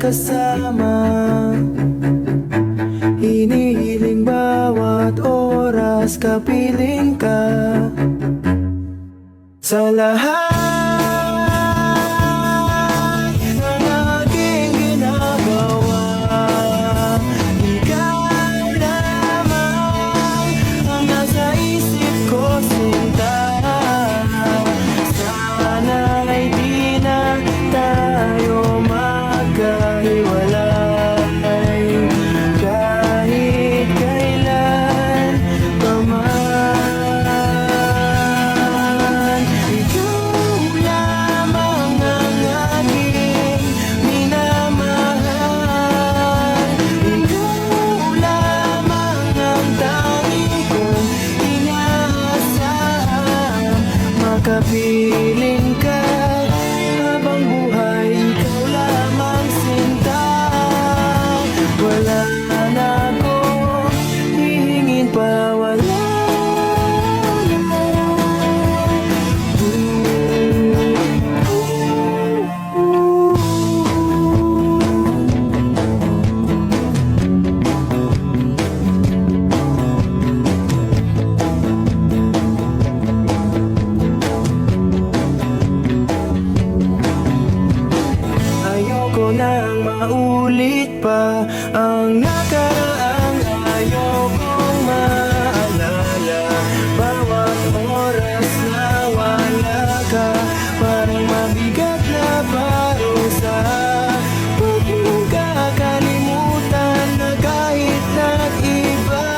kasama. Hinihiling bawat oras kapiling ka. Sa lahat ng aking ginagawa, ikaw lamang ang nasa isip ko, sinta. Sana'y di na tayo magkahiwalay kahit kailan pa man. Ikaw lamang ang aking minamahal. Ikaw lamang ang tanging kong inaasahan. Makapiling ka habang buhay, ikaw lamang sinta. Wala na akong hihingin pa, wala na. Ayoko nang maulit pa ang nakaraang ayokong maalala. Bawat oras na wala ka, parang mabigat na parusa. Huwag mong kakalimutan na kahit nag-iba,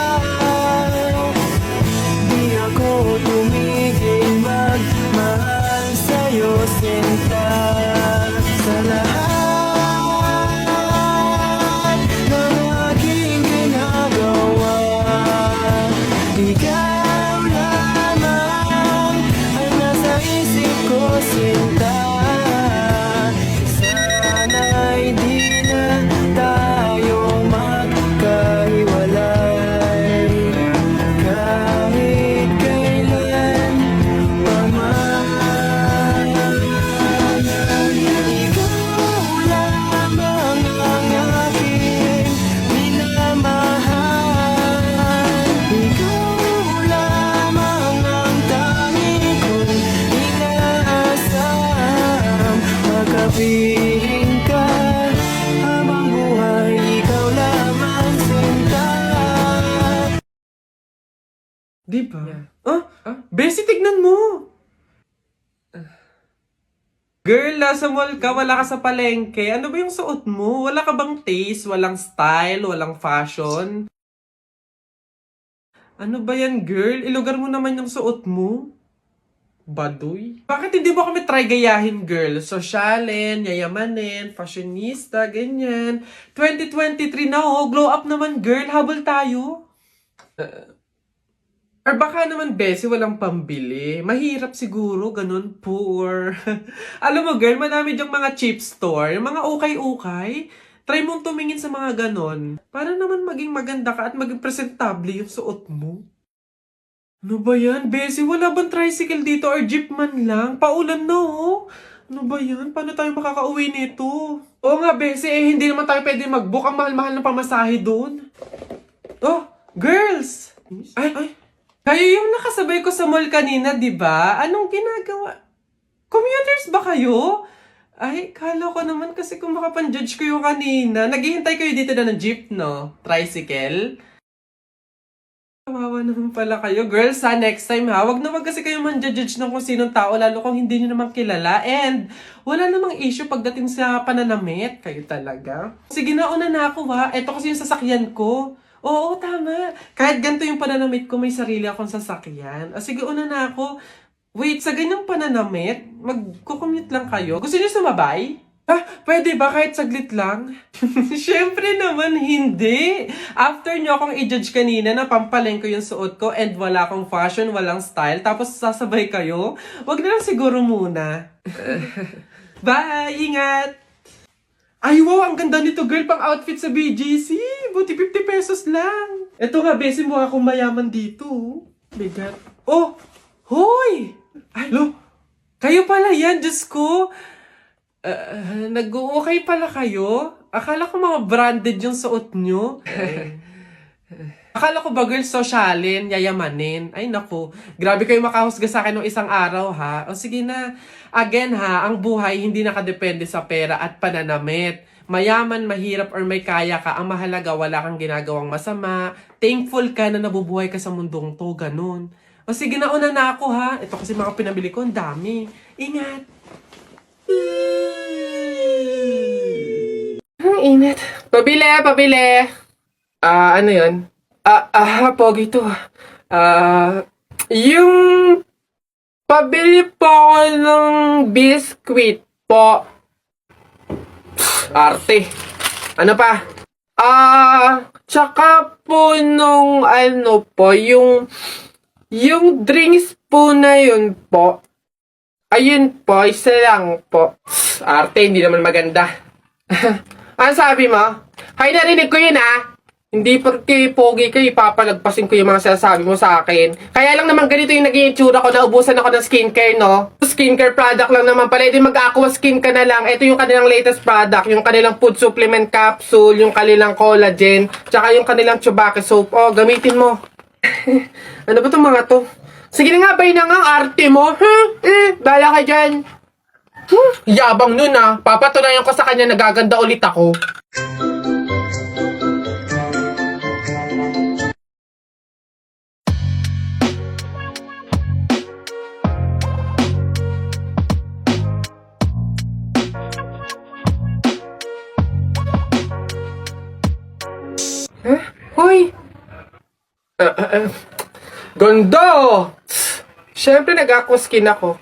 di ako tumigil magmahal sa'yo, sinta. Sa lahat ng aking ginagawa, ikaw lamang ang nasa isip ko, sinta. Sana'y di na tayo magkahiwalay kahit kailan pa man. Ikaw lamang ang aking minamahal. Ikaw lamang ang tanging kong inaasam. Makapiling ka habang buhay, ikaw lamang sinta. Di ba? Bessie, tignan mo! Girl, nasa mall ka, wala ka sa palengke. Ano ba yung suot mo? Wala ka bang taste? Walang style? Walang fashion? Ano ba yan, girl? Ilugar mo naman yung suot mo. Baduy. Bakit hindi mo kami try gayahin, girl? Sosyalin, yayamanin, fashionista, ganyan. 2023 na, oh. Glow up naman, girl. Habol tayo. Or baka naman, Bessie, walang pambili. Mahirap siguro, ganun, poor. Alam mo, girl, madami dyang mga cheap store, yung mga ukay-ukay. Try mong tumingin sa mga ganon. Para naman maging maganda ka at maging presentable yung suot mo. Ano ba yan, Bessie? Wala bang tricycle dito or jeep man lang? Paulan na, oh. Ano ba yan? Paano tayo makakauwi nito? Oo nga, Bessie, hindi naman tayo pwede mag-book. Ang mahal-mahal ng pamasahe doon. Oh, girls! Ay. Kayo yung nakasabay ko sa mall kanina, di ba? Anong ginagawa? Commuters ba kayo? Ay, kala ko naman kasi kung makapan-judge ko yung kanina. Naghihintay kayo dito na ng jeep, no? Tricycle? Kawawa naman pala kayo. Girls, ha? Next time, ha? Wag kasi kayo man-judge ng kung sinong tao, lalo kung hindi nyo naman kilala. And wala namang issue pagdating sa pananamit. Kayo talaga. Sige na, una na ako, ha? Ito kasi yung sasakyan ko. Oo, tama. Kahit ganito yung pananamit ko, may sarili akong sasakyan. O sige, una na ako. Wait, sa ganyang pananamit, mag-commute lang kayo. Gusto niyo sumabay? Pwede ba kahit saglit lang? Siyempre naman hindi. After nyo akong i-judge kanina na pampaleng ko yung suot ko and wala akong fashion, walang style, tapos sasabay kayo, wag na lang siguro muna. Bye! Ingat! Ay, wow! Ang ganda nito, girl! Pang outfit sa BGC! Buti 50 pesos lang! Ito nga, besin mo akong mayaman dito. Bigat. Oh! Hoy! Ay, lo! Kayo pala yan, Diyos ko! Nag-okay pala kayo? Akala ko mga branded yung suot nyo. Akala ko ba girls, sosyalin, yayamanin. Ay naku, grabe kayo makahusga sa akin ng isang araw ha. O sige na, again ha, ang buhay hindi nakadepende sa pera at pananamit. Mayaman, mahirap, or may kaya ka, ang mahalaga wala kang ginagawang masama. Thankful ka na nabubuhay ka sa mundong to, ganun. O sige na, una na ako ha. Ito kasi mga pinabili ko, ang dami. Ingat! Ang init. Pabili! Ano yun? Pogi to. Yung pabili po ako ng biskwit po. Arte. Ano pa? Tsaka po nung ano po, yung drinks po na yun po. Ayun po, isa lang po. Arte, hindi naman maganda. Ano sabi mo? Hay, narinig ko yun Hindi porque pogi kayo, ipapalagpasin ko yung mga sinasabi mo sa akin. Kaya lang naman ganito yung naging itsura ko, naubusan ako ng skincare, no? Skincare product lang naman pala. Ito mag-aqua skin ka na lang. Ito yung kanilang latest product, yung kanilang food supplement capsule, yung kanilang collagen, tsaka yung kanilang Chubake soap. Oh, gamitin mo. Ano ba itong mga to? Sige na nga, bay na nga ang arte mo. Dala ka dyan. Yabang nun Papatunayan ko sa kanya nagaganda ulit ako. Hoy! Gondo! Siyempre nag-aquaskin ako.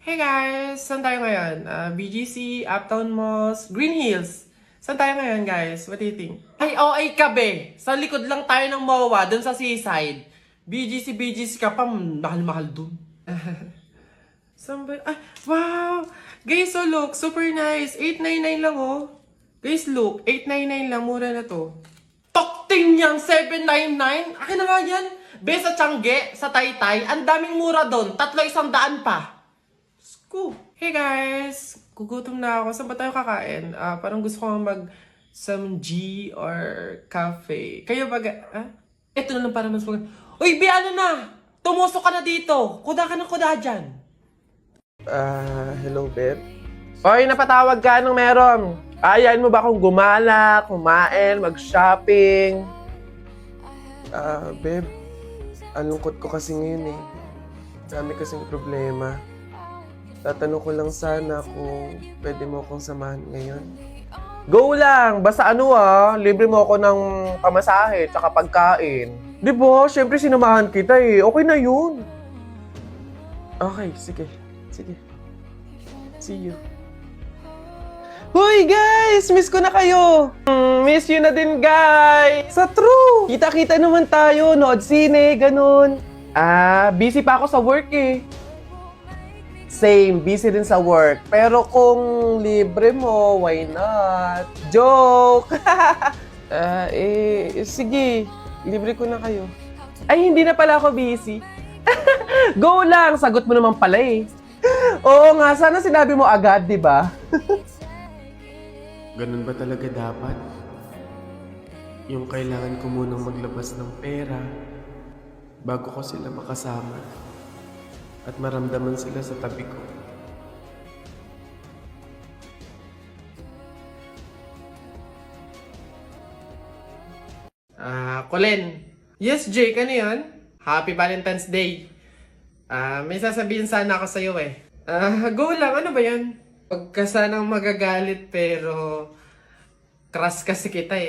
Hey guys! Saan tayo ngayon? BGC, Uptown Malls, Green Hills. Saan tayo ngayon guys? What do you think? Ay, OA ka be! Sa likod lang tayo ng MOA, dun sa seaside. BGC ka pa, mahal-mahal dun. Saan ba? Wow! Guys, so look, super nice. 899 lang Guys, look, 899 lang, mura na to. Tokting niyang 799? Akin na nga yan. Be, sa Tiangge, sa Taytay, ang daming mura doon. 300 pa. Scoop. Hey guys, gugutom na ako. Saan ba tayo kakain? Parang gusto ko mag some G or cafe. Kayo ba? Ito na lang para mas mag... Uy, Be, ano na? Tumusok ka na dito. Kuda ka ng kuda dyan. Hello, babe. Oy, napatawag ka. Anong meron? Ayain mo ba akong gumala, kumain, mag-shopping? Babe, ang lungkot ko kasi ngayon Dami kasing problema. Tatanong ko lang sana kung pwede mo akong samahan ngayon. Go lang! Basta libre mo ako ng pamasahe tsaka pagkain. Di ba? Siyempre sinamahan kita Okay na yun. Okay, sige. See you. Hoy guys! Miss ko na kayo! Miss you na din guys! Sa true! Kita-kita naman tayo, nood sine, ganun. Busy pa ako sa work Same, busy din sa work. Pero kung libre mo, why not? Joke! Sige. Libre ko na kayo. Ay, hindi na pala ako busy. Go lang! Sagot mo naman pala Oo nga, sana sinabi mo agad, di ba? Ganun ba talaga dapat? Yung kailangan ko munang maglabas ng pera bago ko sila makasama at maramdaman sila sa tabi ko. Colin. Yes, Jake, ano yun? Happy Valentine's Day. May sasabihin sana ako sa'yo go lang, ano ba yan? Huwag ka sanang magagalit pero crush kasi kita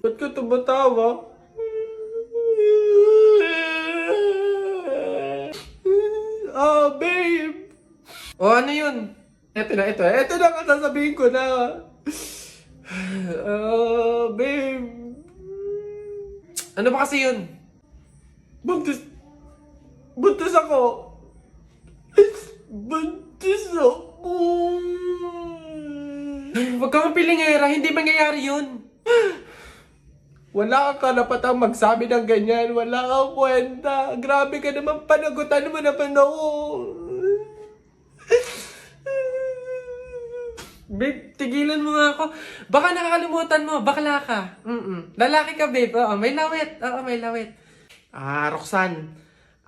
Ba't ka tumatawa? Babe! Ano yun? Ito na ang sasabihin ko na. Babe. Ano ba kasi yun? Buntis ako. Buntis ako. Huwag kang pilingera, hindi mangyayari yun. Wala kang karapatang magsabi ng ganyan. Wala kang kwenta. Grabe ka naman, panagutan mo naman ako. Babe, tigilan mo nga ako. Baka nakakalimutan mo, bakla ka. Lalaki ka, babe. Oo, may lawit. Oo, may lawit. Roxanne,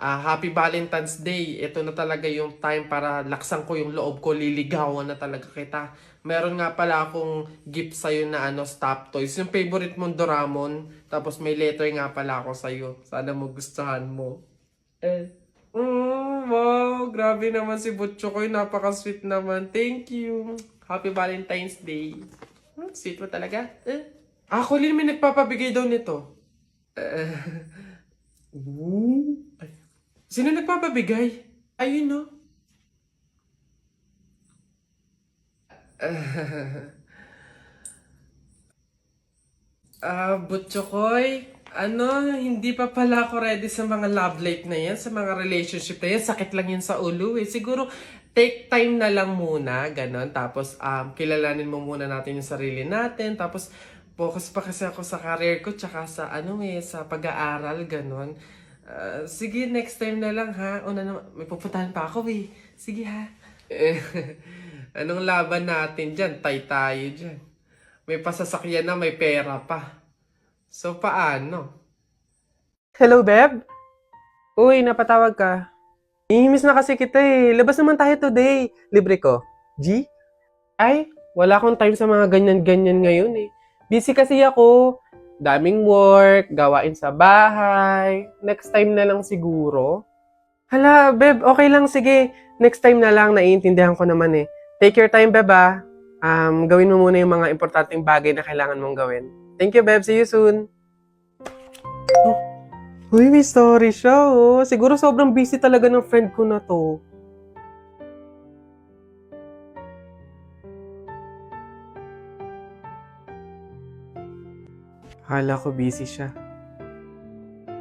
Happy Valentine's Day. Ito na talaga yung time para laksan ko yung loob ko, liligawan na talaga kita. Meron nga pala akong gift sa'yo na stop toys. Yung favorite mong Doraemon. Tapos may letter nga pala ako sa'yo. Sana mo gustuhan mo. Wow, grabe naman si Butcho ko. Napaka-sweet naman. Thank you. Happy Valentine's Day. Sweet mo talaga. Colin, may nagpapabigay daw nito. Ay. Sino nagpapabigay? Ayun, no? Butchokoy, hindi pa pala ako ready sa mga love life na yan, sa mga relationship na yan. Sakit lang yan sa ulo eh. Siguro, take time na lang muna, ganon. Tapos, kilalanin mo muna natin yung sarili natin. Tapos, focus pa kasi ako sa career ko, tsaka sa, sa pag-aaral, ganon. Sige, next time na lang ha. Una na, may pupuntahan pa ako eh. Sige ha. Anong laban natin dyan? Tay tayo dyan. May pasasakyan na, may pera pa. So, paano? Hello, Beb? Uy, napatawag ka. Ihimiss na kasi kita eh. Labas naman tayo today. Libre ko. G? Ay, wala akong time sa mga ganyan-ganyan ngayon eh. Busy kasi ako. Daming work, gawain sa bahay. Next time na lang siguro. Hala, Beb, okay lang. Sige, next time na lang. Naiintindihan ko naman eh. Take your time, Beb ah. Gawin mo muna yung mga importanteng bagay na kailangan mong gawin. Thank you, Beb. See you soon. Uy, may story siya, oh. Siguro sobrang busy talaga ng friend ko na to. Akala ko busy siya.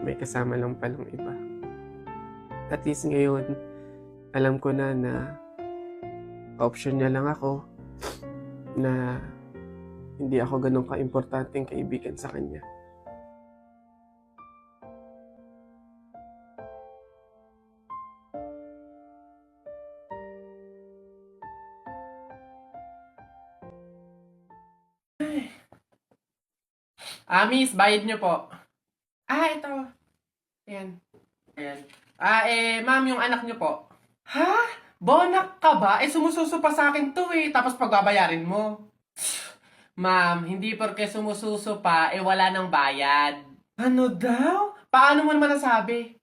May kasama lang palang iba. At least ngayon, alam ko na option niya lang ako na hindi ako ganun ka-importanteng kaibigan sa kanya. Miss, bayad niyo po. Ito. Ayan. Ayan. Ma'am, yung anak niyo po. Ha? Bonak ka ba? Sumususo pa sa akin to eh. Tapos pagbabayarin mo. Ma'am, hindi porke sumususo pa, wala nang bayad. Ano daw? Paano mo naman nasabi?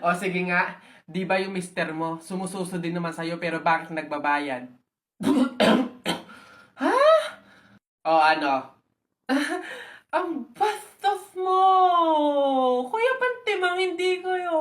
O sige nga, di ba yung mister mo, sumususo din naman sa'yo pero bakit nagbabayad? Ha? O ano? Ang bastos mo! Kuya Pantimang, hindi kayo.